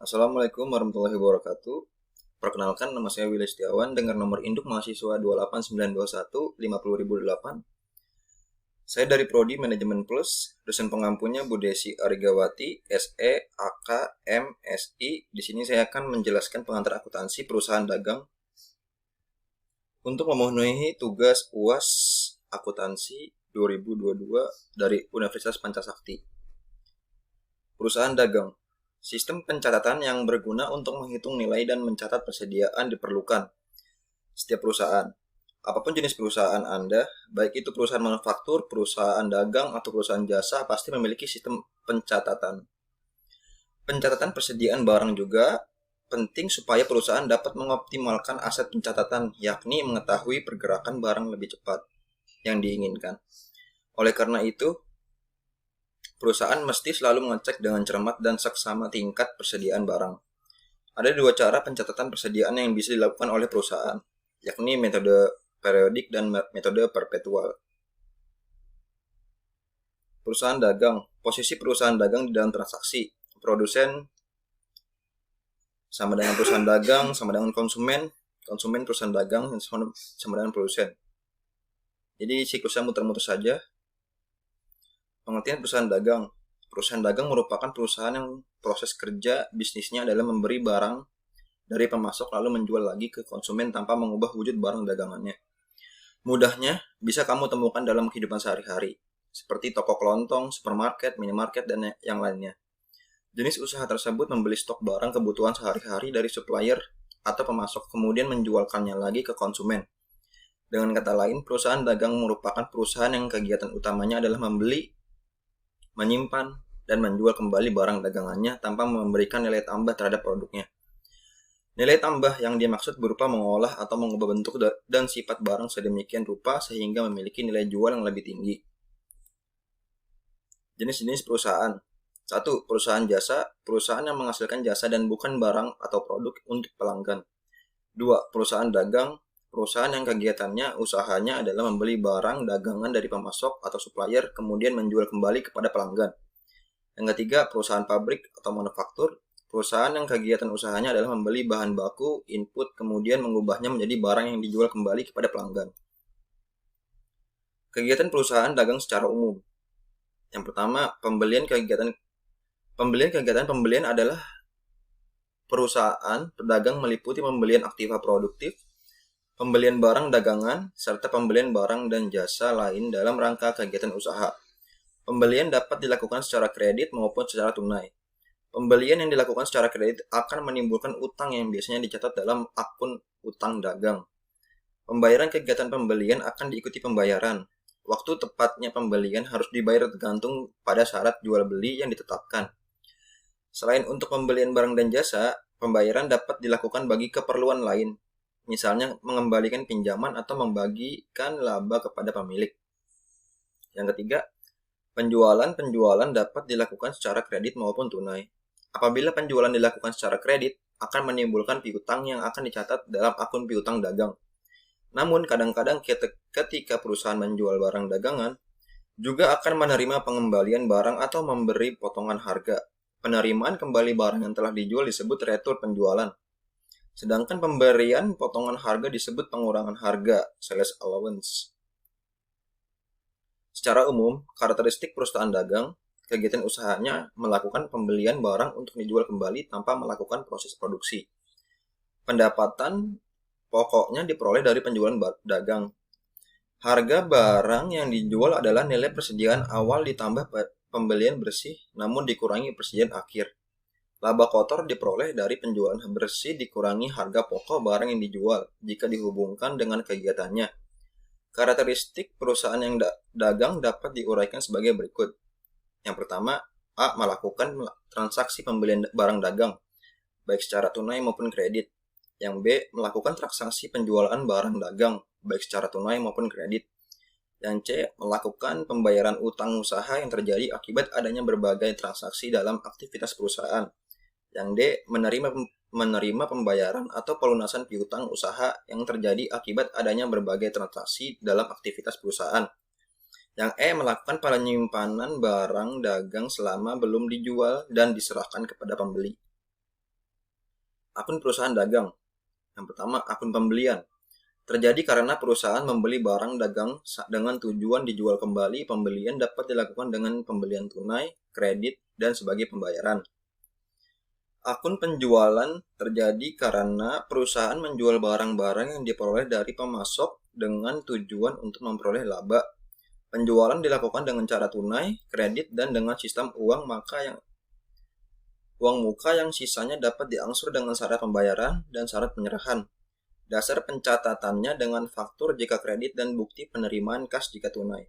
Assalamualaikum warahmatullahi wabarakatuh. Perkenalkan, nama saya Willy Setiawan dengan nomor induk mahasiswa 28921 50008. Saya dari Prodi Manajemen Plus, dosen pengampunya Bu Desi Arigawati, SE, AK, MSI. Di sini saya akan menjelaskan pengantar akuntansi perusahaan dagang untuk memenuhi tugas UAS Akuntansi 2022 dari Universitas Pancasakti. Perusahaan dagang. Sistem pencatatan yang berguna untuk menghitung nilai dan mencatat persediaan diperlukan. Setiap perusahaan, apapun jenis perusahaan Anda, baik itu perusahaan manufaktur, perusahaan dagang, atau perusahaan jasa, pasti memiliki sistem pencatatan. Pencatatan persediaan barang juga penting supaya perusahaan dapat mengoptimalkan aset pencatatan, yakni mengetahui pergerakan barang lebih cepat yang diinginkan. Oleh karena itu, perusahaan mesti selalu mengecek dengan cermat dan seksama tingkat persediaan barang. Ada dua cara pencatatan persediaan yang bisa dilakukan oleh perusahaan, yakni metode periodik dan metode perpetual. Perusahaan dagang. Posisi perusahaan dagang di dalam transaksi. Produsen sama dengan perusahaan dagang, sama dengan konsumen. Konsumen perusahaan dagang sama dengan produsen. Jadi siklusnya muter-muter saja. Pengertian perusahaan dagang. Perusahaan dagang merupakan perusahaan yang proses kerja bisnisnya adalah memberi barang dari pemasok lalu menjual lagi ke konsumen tanpa mengubah wujud barang dagangannya. Mudahnya bisa kamu temukan dalam kehidupan sehari-hari, seperti toko kelontong, supermarket, minimarket, dan yang lainnya. Jenis usaha tersebut membeli stok barang kebutuhan sehari-hari dari supplier atau pemasok, kemudian menjualkannya lagi ke konsumen. Dengan kata lain, perusahaan dagang merupakan perusahaan yang kegiatan utamanya adalah membeli, menyimpan, dan menjual kembali barang dagangannya tanpa memberikan nilai tambah terhadap produknya. Nilai tambah yang dimaksud berupa mengolah atau mengubah bentuk dan sifat barang sedemikian rupa sehingga memiliki nilai jual yang lebih tinggi. Jenis-jenis perusahaan. 1. Perusahaan jasa, perusahaan yang menghasilkan jasa dan bukan barang atau produk untuk pelanggan. 2. Perusahaan dagang, perusahaan yang kegiatannya, usahanya adalah membeli barang dagangan dari pemasok atau supplier, kemudian menjual kembali kepada pelanggan. Yang ketiga, perusahaan pabrik atau manufaktur, perusahaan yang kegiatan usahanya adalah membeli bahan baku, input, kemudian mengubahnya menjadi barang yang dijual kembali kepada pelanggan. Kegiatan perusahaan dagang secara umum. Yang pertama, pembelian adalah perusahaan pedagang meliputi pembelian aktiva produktif, pembelian barang dagangan, serta pembelian barang dan jasa lain dalam rangka kegiatan usaha. Pembelian dapat dilakukan secara kredit maupun secara tunai. Pembelian yang dilakukan secara kredit akan menimbulkan utang yang biasanya dicatat dalam akun utang dagang. Pembayaran kegiatan pembelian akan diikuti pembayaran. Waktu tepatnya pembelian harus dibayar tergantung pada syarat jual beli yang ditetapkan. Selain untuk pembelian barang dan jasa, pembayaran dapat dilakukan bagi keperluan lain, misalnya mengembalikan pinjaman atau membagikan laba kepada pemilik. Yang ketiga, penjualan dapat dilakukan secara kredit maupun tunai. Apabila penjualan dilakukan secara kredit, akan menimbulkan piutang yang akan dicatat dalam akun piutang dagang. Namun, kadang-kadang ketika perusahaan menjual barang dagangan, juga akan menerima pengembalian barang atau memberi potongan harga. Penerimaan kembali barang yang telah dijual disebut retur penjualan. Sedangkan pemberian potongan harga disebut pengurangan harga, sales allowance. Secara umum, karakteristik perusahaan dagang, kegiatan usahanya melakukan pembelian barang untuk dijual kembali tanpa melakukan proses produksi. Pendapatan pokoknya diperoleh dari penjualan dagang. Harga barang yang dijual adalah nilai persediaan awal ditambah pembelian bersih namun dikurangi persediaan akhir. Laba kotor diperoleh dari penjualan bersih dikurangi harga pokok barang yang dijual jika dihubungkan dengan kegiatannya. Karakteristik perusahaan yang dagang dapat diuraikan sebagai berikut. Yang pertama, A. Melakukan transaksi pembelian barang dagang, baik secara tunai maupun kredit. Yang B. Melakukan transaksi penjualan barang dagang, baik secara tunai maupun kredit. Yang C. Melakukan pembayaran utang usaha yang terjadi akibat adanya berbagai transaksi dalam aktivitas perusahaan. Yang D. Menerima pembayaran atau pelunasan piutang usaha yang terjadi akibat adanya berbagai transaksi dalam aktivitas perusahaan. Yang E. Melakukan penyimpanan barang dagang selama belum dijual dan diserahkan kepada pembeli. Akun perusahaan dagang. Yang pertama, akun pembelian. Terjadi karena perusahaan membeli barang dagang dengan tujuan dijual kembali. Pembelian dapat dilakukan dengan pembelian tunai, kredit, dan sebagai pembayaran. Akun penjualan terjadi karena perusahaan menjual barang-barang yang diperoleh dari pemasok dengan tujuan untuk memperoleh laba. Penjualan dilakukan dengan cara tunai, kredit, dan dengan sistem uang muka yang sisanya dapat diangsur dengan syarat pembayaran dan syarat penyerahan. Dasar pencatatannya dengan faktur jika kredit dan bukti penerimaan kas jika tunai.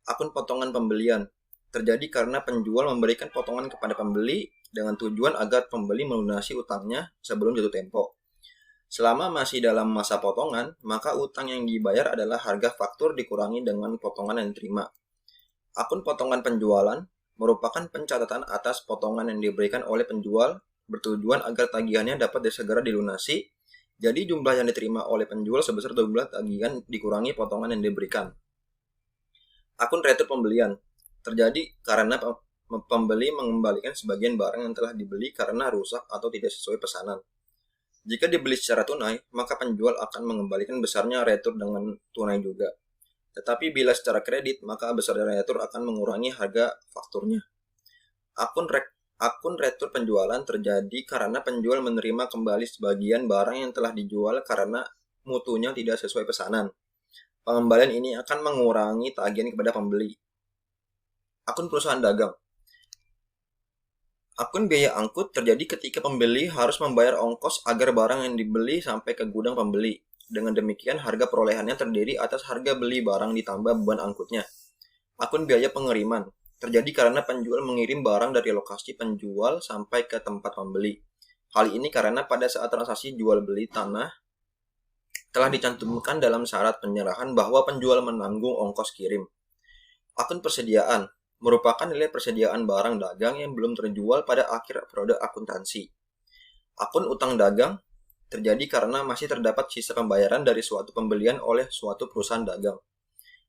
Akun potongan pembelian terjadi karena penjual memberikan potongan kepada pembeli dengan tujuan agar pembeli melunasi utangnya sebelum jatuh tempo. Selama masih dalam masa potongan, maka utang yang dibayar adalah harga faktur dikurangi dengan potongan yang diterima. Akun potongan penjualan merupakan pencatatan atas potongan yang diberikan oleh penjual bertujuan agar tagihannya dapat segera dilunasi. Jadi jumlah yang diterima oleh penjual sebesar jumlah tagihan dikurangi potongan yang diberikan. Akun retur pembelian terjadi karena pembeli mengembalikan sebagian barang yang telah dibeli karena rusak atau tidak sesuai pesanan. Jika dibeli secara tunai, maka penjual akan mengembalikan besarnya retur dengan tunai juga. Tetapi bila secara kredit, maka besar retur akan mengurangi harga fakturnya. Akun retur penjualan terjadi karena penjual menerima kembali sebagian barang yang telah dijual karena mutunya tidak sesuai pesanan. Pengembalian ini akan mengurangi tagihan kepada pembeli. Akun perusahaan dagang. Akun biaya angkut terjadi ketika pembeli harus membayar ongkos agar barang yang dibeli sampai ke gudang pembeli. Dengan demikian, harga perolehannya terdiri atas harga beli barang ditambah beban angkutnya. Akun biaya pengiriman terjadi karena penjual mengirim barang dari lokasi penjual sampai ke tempat pembeli. Hal ini karena pada saat transaksi jual beli tanah telah dicantumkan dalam syarat penyerahan bahwa penjual menanggung ongkos kirim. Akun persediaan merupakan nilai persediaan barang dagang yang belum terjual pada akhir periode akuntansi. Akun utang dagang terjadi karena masih terdapat sisa pembayaran dari suatu pembelian oleh suatu perusahaan dagang.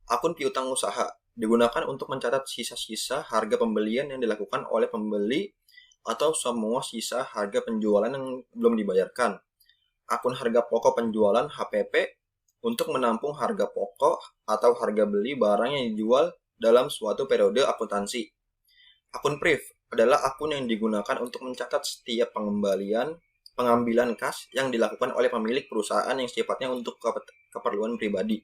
Akun piutang usaha digunakan untuk mencatat sisa-sisa harga pembelian yang dilakukan oleh pembeli atau semua sisa harga penjualan yang belum dibayarkan. Akun harga pokok penjualan HPP untuk menampung harga pokok atau harga beli barang yang dijual dalam suatu periode akuntansi. Akun PRIV adalah akun yang digunakan untuk mencatat setiap pengambilan kas yang dilakukan oleh pemilik perusahaan yang sifatnya untuk keperluan pribadi.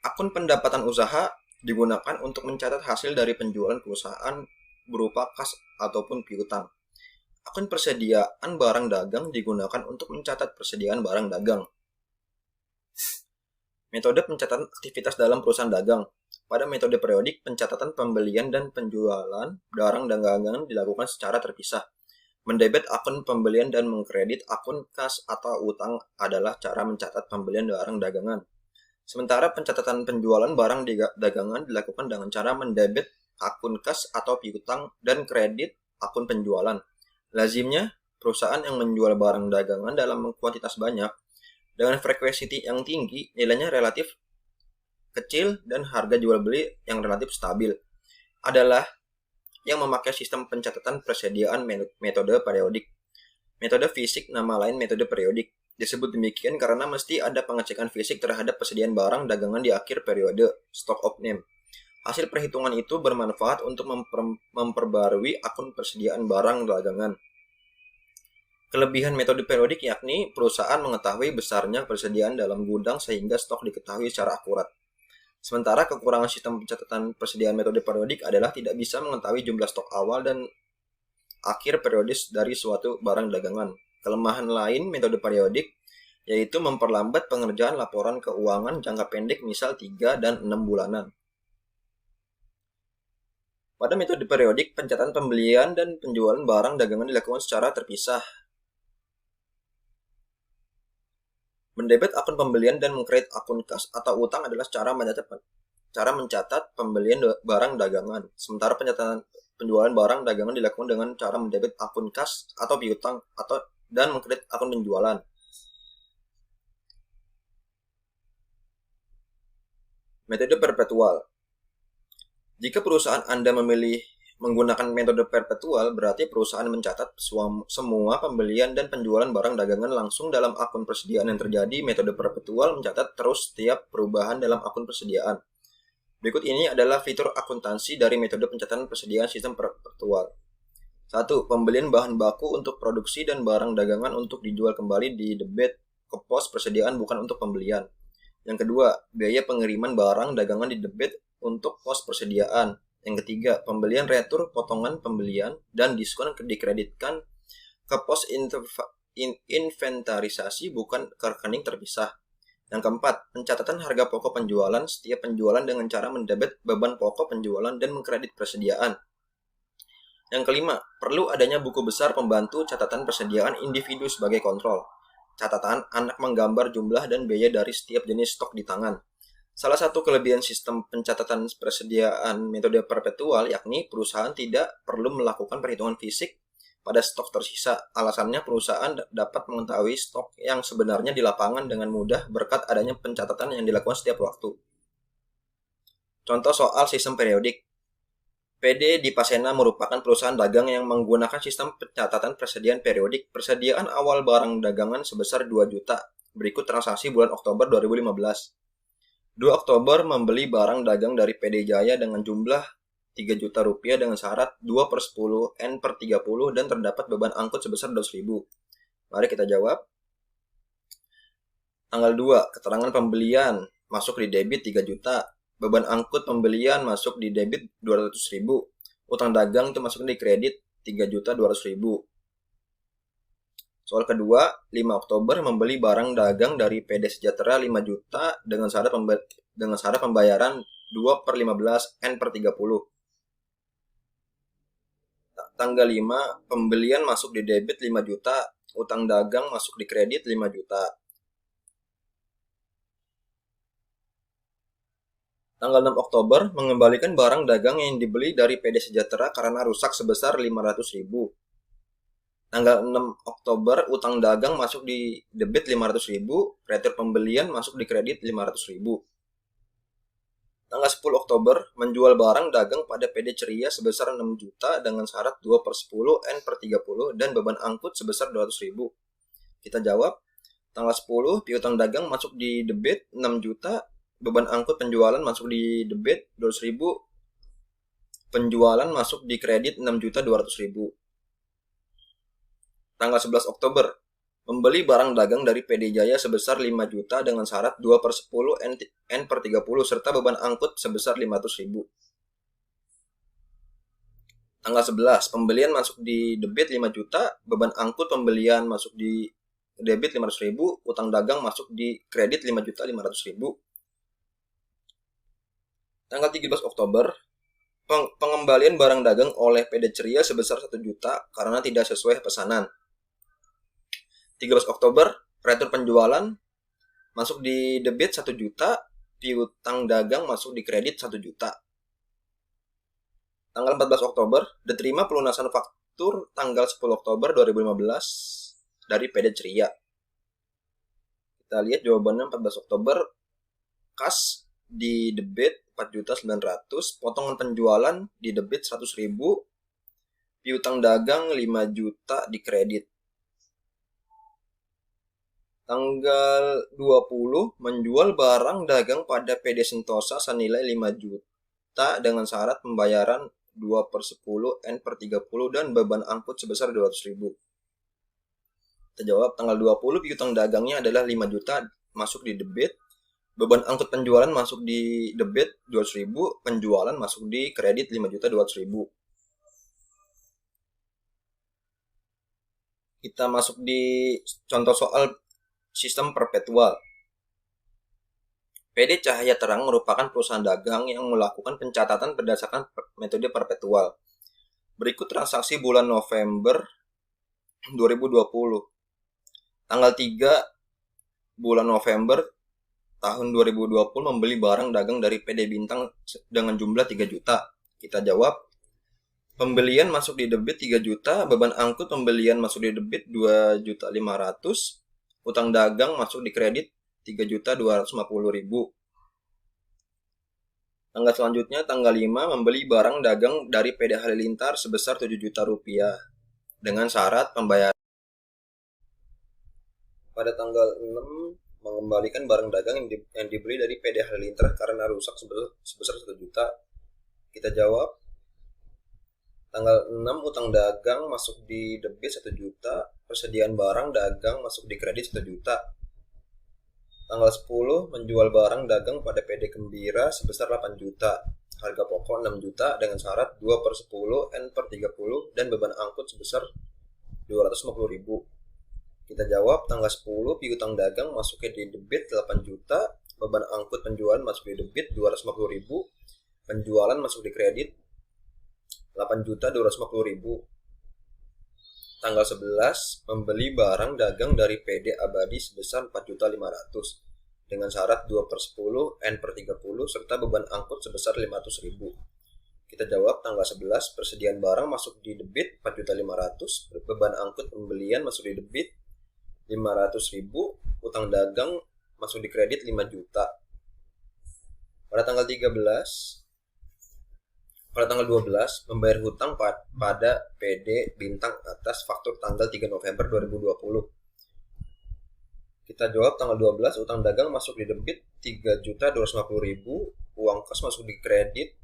Akun pendapatan usaha digunakan untuk mencatat hasil dari penjualan perusahaan berupa kas ataupun piutang. Akun persediaan barang dagang digunakan untuk mencatat persediaan barang dagang. Metode pencatatan aktivitas dalam perusahaan dagang. Pada metode periodik, pencatatan pembelian dan penjualan barang dagangan dilakukan secara terpisah. Mendebet akun pembelian dan mengkredit akun kas atau utang adalah cara mencatat pembelian barang dagangan. Sementara pencatatan penjualan barang dagangan dilakukan dengan cara mendebet akun kas atau piutang dan kredit akun penjualan. Lazimnya, perusahaan yang menjual barang dagangan dalam kuantitas banyak dengan frekuensi yang tinggi, nilainya relatif kecil dan harga jual beli yang relatif stabil adalah yang memakai sistem pencatatan persediaan metode periodik. Metode fisik nama lain metode periodik. Disebut demikian karena mesti ada pengecekan fisik terhadap persediaan barang dagangan di akhir periode stock of name. Hasil perhitungan itu bermanfaat untuk memperbarui akun persediaan barang dagangan. Kelebihan metode periodik yakni perusahaan mengetahui besarnya persediaan dalam gudang sehingga stok diketahui secara akurat. Sementara kekurangan sistem pencatatan persediaan metode periodik adalah tidak bisa mengetahui jumlah stok awal dan akhir periodis dari suatu barang dagangan. Kelemahan lain metode periodik yaitu memperlambat pengerjaan laporan keuangan jangka pendek misal 3 dan 6 bulanan. Pada metode periodik, pencatatan pembelian dan penjualan barang dagangan dilakukan secara terpisah. Mendebet akun pembelian dan mengkredit akun kas atau utang adalah cara mencatat pembelian barang dagangan. Sementara pencatatan penjualan barang dagangan dilakukan dengan cara mendebet akun kas atau piutang dan mengkredit akun penjualan. Metode perpetual. Jika perusahaan Anda memilih Menggunakan metode perpetual berarti perusahaan mencatat semua pembelian dan penjualan barang dagangan langsung dalam akun persediaan yang terjadi. Metode perpetual mencatat terus setiap perubahan dalam akun persediaan. Berikut ini adalah fitur akuntansi dari metode pencatatan persediaan sistem perpetual. 1. Pembelian bahan baku untuk produksi dan barang dagangan untuk dijual kembali di debit ke pos persediaan bukan untuk pembelian. Yang kedua, biaya pengiriman barang dagangan di debit untuk pos persediaan. Yang ketiga, pembelian retur potongan pembelian dan diskon dikreditkan ke pos inventarisasi bukan ke rekening terpisah. Yang keempat, pencatatan harga pokok penjualan setiap penjualan dengan cara mendebit beban pokok penjualan dan mengkredit persediaan. Yang kelima, perlu adanya buku besar pembantu catatan persediaan individu sebagai kontrol. Catatan anak menggambar jumlah dan biaya dari setiap jenis stok di tangan. Salah satu kelebihan sistem pencatatan persediaan metode perpetual yakni perusahaan tidak perlu melakukan perhitungan fisik pada stok tersisa. Alasannya perusahaan dapat mengetahui stok yang sebenarnya di lapangan dengan mudah berkat adanya pencatatan yang dilakukan setiap waktu. Contoh soal sistem periodik. PD Dipasena merupakan perusahaan dagang yang menggunakan sistem pencatatan persediaan periodik. Persediaan awal barang dagangan sebesar 2 juta. Berikut transaksi bulan Oktober 2015. 2 Oktober membeli barang dagang dari PD Jaya dengan jumlah 3 juta rupiah dengan syarat 2/10 N/30 dan terdapat beban angkut sebesar 200.000. Mari kita jawab. Tanggal 2, keterangan pembelian masuk di debit 3 juta. Beban angkut pembelian masuk di debit 200.000. Utang dagang itu masuk di kredit 3.200.000. Soal kedua, 5 Oktober membeli barang dagang dari PD Sejahtera 5 juta dengan syarat pembayaran 2/15 N/30. Tanggal 5, pembelian masuk di debit 5 juta, utang dagang masuk di kredit 5 juta. Tanggal 6 Oktober mengembalikan barang dagang yang dibeli dari PD Sejahtera karena rusak sebesar 500.000. Tanggal 6 Oktober, utang dagang masuk di debit 500.000, retur pembelian masuk di kredit 500.000. Tanggal 10 Oktober, menjual barang dagang pada PD Ceria sebesar 6 juta dengan syarat 2/10 N/30 dan beban angkut sebesar 200.000. Kita jawab, tanggal 10, piutang dagang masuk di debit 6 juta, beban angkut penjualan masuk di debit 200.000, penjualan masuk di kredit 6.200.000. Tanggal 11 Oktober, membeli barang dagang dari PD Jaya sebesar 5 juta dengan syarat 2/10 N/30 serta beban angkut sebesar 500.000. Tanggal 11, pembelian masuk di debit 5 juta, beban angkut pembelian masuk di debit 500.000, utang dagang masuk di kredit 5.500.000. Tanggal 13 Oktober, pengembalian barang dagang oleh PD Ceria sebesar 1 juta karena tidak sesuai pesanan. 13 Oktober, retur penjualan masuk di debit 1 juta, piutang dagang masuk di kredit 1 juta. Tanggal 14 Oktober, diterima pelunasan faktur tanggal 10 Oktober 2015 dari PD Ceria. Kita lihat jawabannya 14 Oktober, kas di debit 4.900.000, potongan penjualan di debit 100.000, piutang dagang 5 juta di kredit. Tanggal 20, menjual barang dagang pada PD Sentosa senilai 5 juta dengan syarat pembayaran 2/10 N/30 dan beban angkut sebesar 200.000. Kita jawab, tanggal 20, piutang dagangnya adalah 5 juta masuk di debit, beban angkut penjualan masuk di debit 200.000, penjualan masuk di kredit 5.200.000. Kita masuk di contoh soal sistem perpetual. PD Cahaya Terang merupakan perusahaan dagang yang melakukan pencatatan berdasarkan metode perpetual. Berikut transaksi bulan November 2020. Tanggal 3 bulan November tahun 2020 membeli barang dagang dari PD Bintang dengan jumlah 3 juta. Kita jawab, pembelian masuk di debit 3 juta, beban angkut pembelian masuk di debit 2.500.000, utang dagang masuk di kredit 3.250.000. Tanggal selanjutnya, tanggal 5, membeli barang dagang dari PD Halilintar sebesar 7 juta rupiah dengan syarat pembayaran. Pada tanggal 6, mengembalikan barang dagang yang dibeli dari PD Halilintar karena rusak sebesar 1 juta. Kita jawab, tanggal 6, utang dagang masuk di debit 1 juta, persediaan barang dagang masuk di kredit 1 juta. Tanggal 10, menjual barang dagang pada PD Gembira sebesar 8 juta. Harga pokok 6 juta dengan syarat 2/10 N/30 dan beban angkut sebesar 250.000. Kita jawab, tanggal 10, piutang dagang masuknya di debit 8 juta, beban angkut penjualan masuk di debit 250.000, penjualan masuk di kredit 8.250.000. Tanggal 11, membeli barang dagang dari PD Abadi sebesar 4.500.000 dengan syarat 2/10 N/30 serta beban angkut sebesar 500.000. Kita jawab, tanggal 11, persediaan barang masuk di debit 4.500.000, beban angkut pembelian masuk di debit 500.000, utang dagang masuk di kredit 5 juta. Pada tanggal 12, membayar hutang pada PD Bintang atas faktur tanggal 3 November 2020. Kita jawab, tanggal 12, utang dagang masuk di debit 3.250.000, uang kas masuk di kredit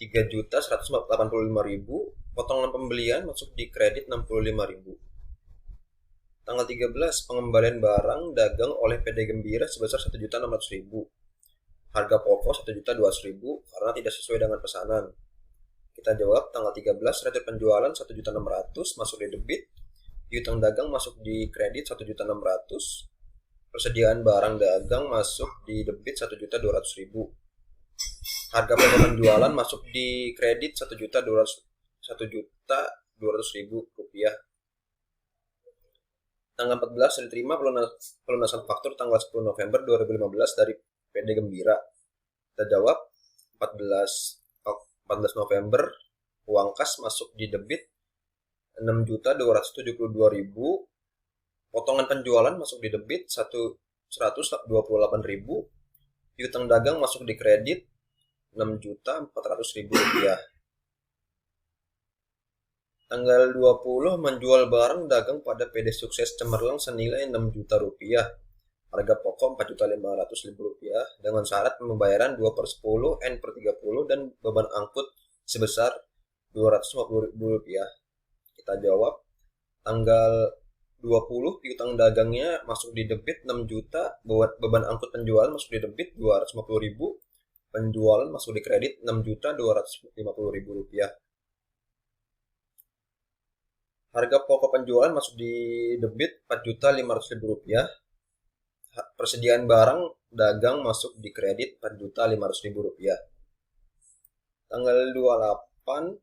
3.185.000, potongan pembelian masuk di kredit 65.000. Tanggal 13, pengembalian barang dagang oleh PD Gembira sebesar 1.600.000. Harga pokok 1.200.000 karena tidak sesuai dengan pesanan. Kita jawab, tanggal 13, retur penjualan 1.600.000 masuk di debit, piutang dagang masuk di kredit 1.600.000, persediaan barang dagang masuk di debit 1.200.000. Harga pokok penjualan masuk di kredit 1.200.000 rupiah. Tanggal 14, diterima pelunasan faktur tanggal 10 November 2015 dari PD Gembira. Kita jawab, 14 November uang kas masuk di debit 6.272.000, potongan penjualan masuk di debit 128.000, piutang dagang masuk di kredit 6.400.000 rupiah. Tanggal 20, menjual barang dagang pada PD Sukses Cemerlang senilai 6 juta rupiah. Harga pokok 4.500.000 rupiah dengan syarat pembayaran 2/10 N/30 dan beban angkut sebesar 250.000 rupiah. Kita jawab, tanggal 20, piutang dagangnya masuk di debit 6 juta, beban angkut penjualan masuk di debit 250.000, penjualan masuk di kredit 6.250.000 rupiah. Harga pokok penjualan masuk di debit 4.500.000 rupiah. Persediaan barang dagang masuk di kredit 4.500.000 rupiah. Tanggal 28,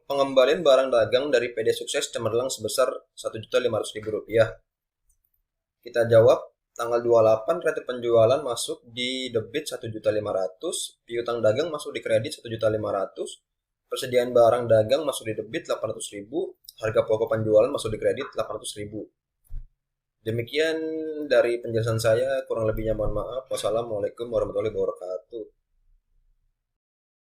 pengembalian barang dagang dari PD Sukses Cemerlang sebesar 1.500.000 rupiah. Kita jawab, tanggal 28, retur penjualan masuk di debit 1.500.000, piutang dagang masuk di kredit 1.500.000, persediaan barang dagang masuk di debit 800.000, harga pokok penjualan masuk di kredit 800.000. Demikian dari penjelasan saya, kurang lebihnya mohon maaf. Wassalamualaikum warahmatullahi wabarakatuh.